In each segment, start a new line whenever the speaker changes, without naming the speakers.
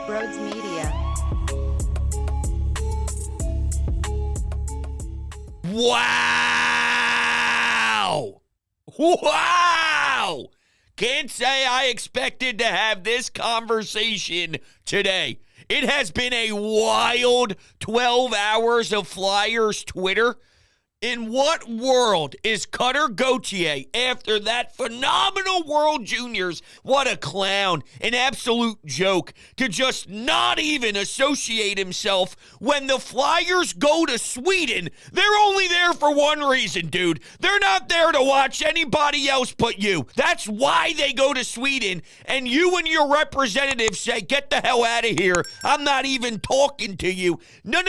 Brodes Media.
Wow! Wow! Can't say I expected to have this conversation today. It has been a wild 12 hours of Flyers Twitter. In what world is Cutter Gauthier after that phenomenal World Juniors? What a clown, an absolute joke to just not even associate himself when the Flyers go to Sweden. They're only there for one reason, dude. They're not there to watch anybody else but you. That's why they go to Sweden, and you and your representatives say, get the hell out of here. I'm not even talking to you. No.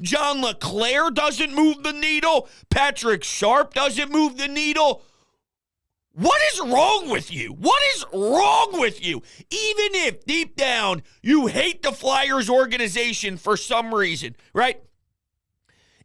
John LeClaire doesn't move the needle. Patrick Sharp doesn't move the needle. What is wrong with you? What is wrong with you? Even if deep down you hate the Flyers organization for some reason, right?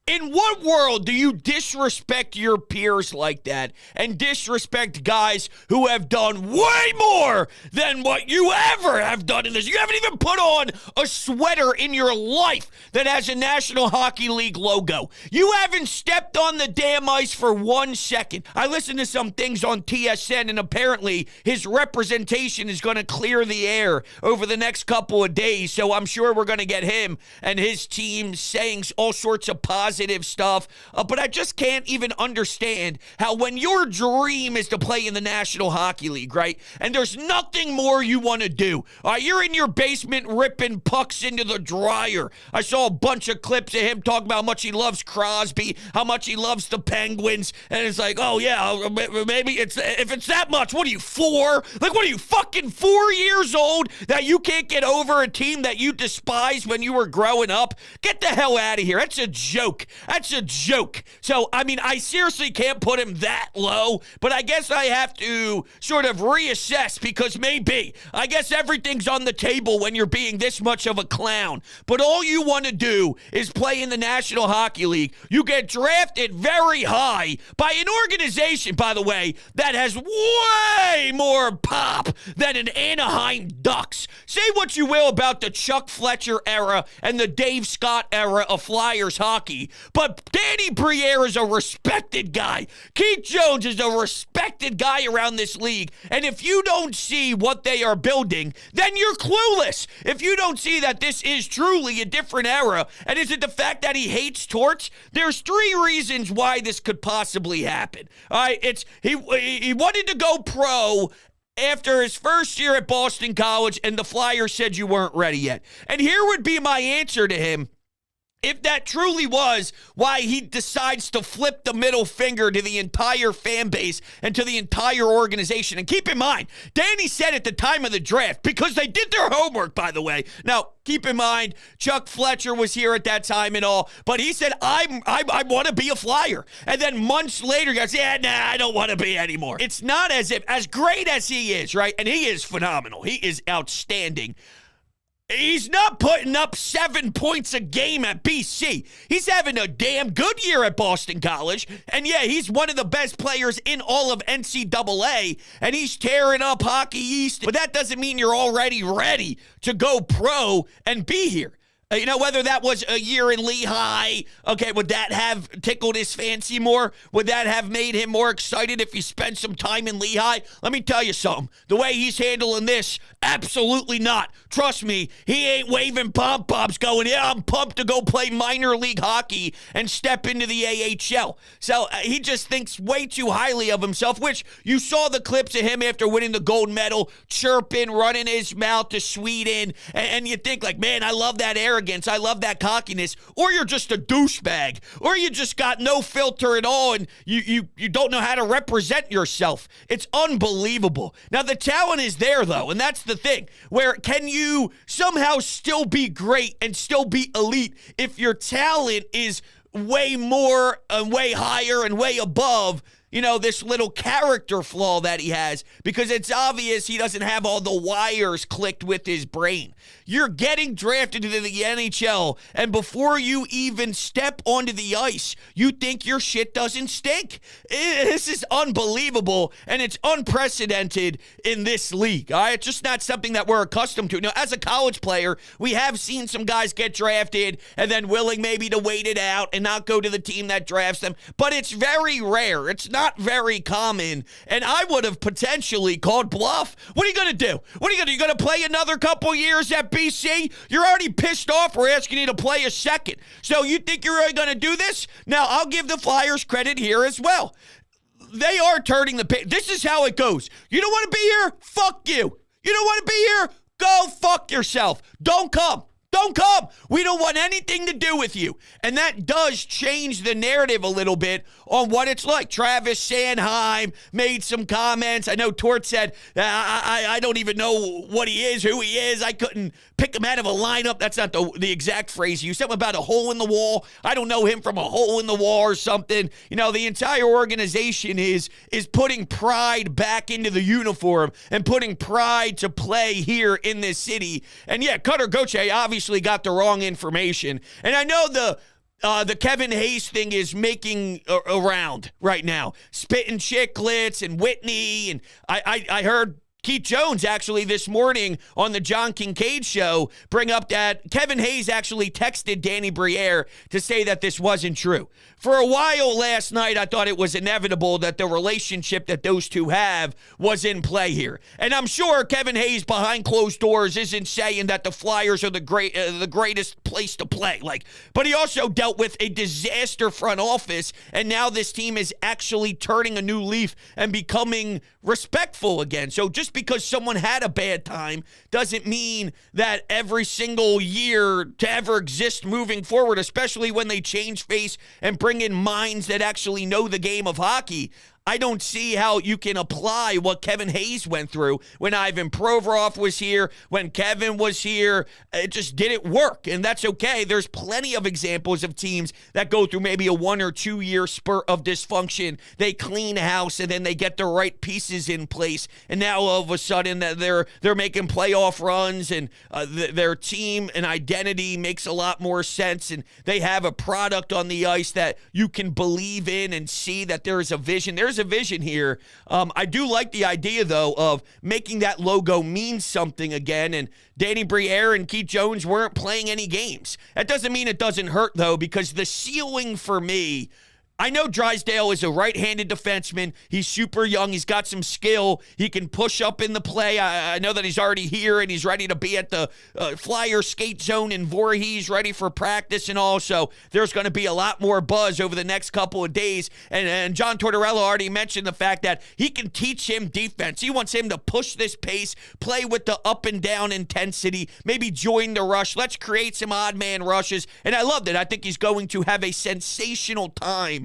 In what world do you disrespect your peers like that and disrespect guys who have done way more than what you ever have done in this? You haven't even put on a sweater in your life that has a National Hockey League logo. You haven't stepped on the damn ice for 1 second. I listened to some things on TSN, and apparently his representation is going to clear the air over the next couple of days, so I'm sure we're going to get him and his team saying all sorts of positive stuff, but I just can't even understand how when your dream is to play in the National Hockey League, right, and there's nothing more you want to do, you're in your basement ripping pucks into the dryer. I saw a bunch of clips of him talking about how much he loves Crosby, how much he loves the Penguins, and it's like, oh yeah, maybe if it's that much, what are you, 4? Like, what are you, fucking 4 years old that you can't get over a team that you despised when you were growing up? Get the hell out of here. That's a joke. That's a joke. So, I mean, I seriously can't put him that low, but I guess I have to sort of reassess because I guess everything's on the table when you're being this much of a clown. But all you want to do is play in the National Hockey League. You get drafted very high by an organization, by the way, that has way more pop than an Anaheim Ducks. Say what you will about the Chuck Fletcher era and the Dave Scott era of Flyers hockey, but Danny Briere is a respected guy. Keith Jones is a respected guy around this league. And if you don't see what they are building, then you're clueless. If you don't see that this is truly a different era, and is it the fact that he hates Torts? There's 3 reasons why this could possibly happen. All right, it's he wanted to go pro after his first year at Boston College, and the Flyers said you weren't ready yet. And here would be my answer to him. If that truly was why he decides to flip the middle finger to the entire fan base and to the entire organization. And keep in mind, Danny said at the time of the draft, because they did their homework, by the way. Now, keep in mind, Chuck Fletcher was here at that time and all, but he said, I want to be a Flyer. And then months later, he goes, I don't want to be anymore. It's not as if, as great as he is, right? And he is phenomenal. He is outstanding. He's not putting up 7 points a game at BC. He's having a damn good year at Boston College. And yeah, he's one of the best players in all of NCAA. And he's tearing up Hockey East. But that doesn't mean you're already ready to go pro and be here. Whether that was a year in Lehigh, okay, would that have tickled his fancy more? Would that have made him more excited if he spent some time in Lehigh? Let me tell you something. The way he's handling this, absolutely not. Trust me, he ain't waving pom-poms going, I'm pumped to go play minor league hockey and step into the AHL. So he just thinks way too highly of himself, which you saw the clips of him after winning the gold medal, chirping, running his mouth to Sweden, and you think like, man, I love that arrogance. I love that cockiness. Or you're just a douchebag. Or you just got no filter at all and you don't know how to represent yourself. It's unbelievable. Now, the talent is there, though, and that's the thing. Where can you somehow still be great and still be elite if your talent is way more and way higher and way above this little character flaw that he has, because it's obvious he doesn't have all the wires clicked with his brain. You're getting drafted into the NHL, and before you even step onto the ice, you think your shit doesn't stink. This is unbelievable, and it's unprecedented in this league. All right, it's just not something that we're accustomed to. Now, as a college player, we have seen some guys get drafted and then willing maybe to wait it out and not go to the team that drafts them, but it's very rare. It's not very common, and I would have potentially called bluff. What are you going to do? What are you going to do? You going to play another couple years at BC? You're already pissed off. We're asking you to play a second. So you think you're really going to do this? Now, I'll give the Flyers credit here as well. They are turning the page. This is how it goes. You don't want to be here? Fuck you. You don't want to be here? Go fuck yourself. Don't come. Don't come. We don't want anything to do with you. And that does change the narrative a little bit on what it's like. Travis Sanheim made some comments. I know Tort said, I don't even know what he is, who he is. I couldn't pick him out of a lineup. That's not the exact phrase he used. Something about a hole in the wall. I don't know him from a hole in the wall or something. The entire organization is putting pride back into the uniform and putting pride to play here in this city. And yeah, Cutter Gauthier obviously got the wrong information. And I know the Kevin Hayes thing is making around right now. Spitting Chicklets and Whitney. And I heard Keith Jones actually this morning on the John Kincaid show bring up that Kevin Hayes actually texted Danny Briere to say that this wasn't true. For a while last night, I thought it was inevitable that the relationship that those two have was in play here. And I'm sure Kevin Hayes behind closed doors isn't saying that the Flyers are the greatest place to play. But he also dealt with a disaster front office, and now this team is actually turning a new leaf and becoming respectful again. So just because someone had a bad time doesn't mean that every single year to ever exist moving forward, especially when they change face and bring in minds that actually know the game of hockey. I don't see how you can apply what Kevin Hayes went through when Ivan Provorov was here, when Kevin was here. It just didn't work, and that's okay. There's plenty of examples of teams that go through maybe a 1 or 2 year spurt of dysfunction. They clean house, and then they get the right pieces in place, and now all of a sudden they're making playoff runs, and their team and identity makes a lot more sense, and they have a product on the ice that you can believe in and see that there is a vision. There's a vision here. I do like the idea, though, of making that logo mean something again, and Danny Briere and Keith Jones weren't playing any games. That doesn't mean it doesn't hurt, though, because the ceiling for me, I know Drysdale is a right-handed defenseman. He's super young. He's got some skill. He can push up in the play. I know that he's already here, and he's ready to be at the Flyer skate zone in Voorhees, ready for practice and all. So there's going to be a lot more buzz over the next couple of days. And John Tortorella already mentioned the fact that he can teach him defense. He wants him to push this pace, play with the up and down intensity, maybe join the rush. Let's create some odd man rushes. And I loved it. I think he's going to have a sensational time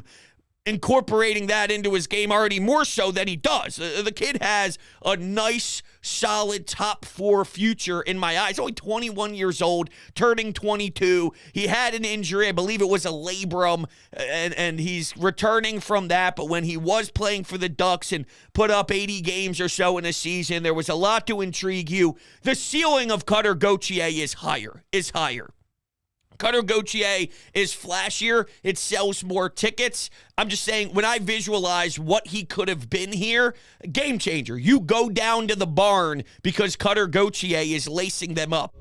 incorporating that into his game already more so than he does. The kid has a nice, solid top 4 future in my eyes. Only 21 years old, turning 22. He had an injury. I believe it was a labrum, and he's returning from that. But when he was playing for the Ducks and put up 80 games or so in a season, there was a lot to intrigue you. The ceiling of Cutter Gauthier is higher. Cutter Gauthier is flashier. It sells more tickets. I'm just saying, when I visualize what he could have been here, game changer. You go down to the barn because Cutter Gauthier is lacing them up.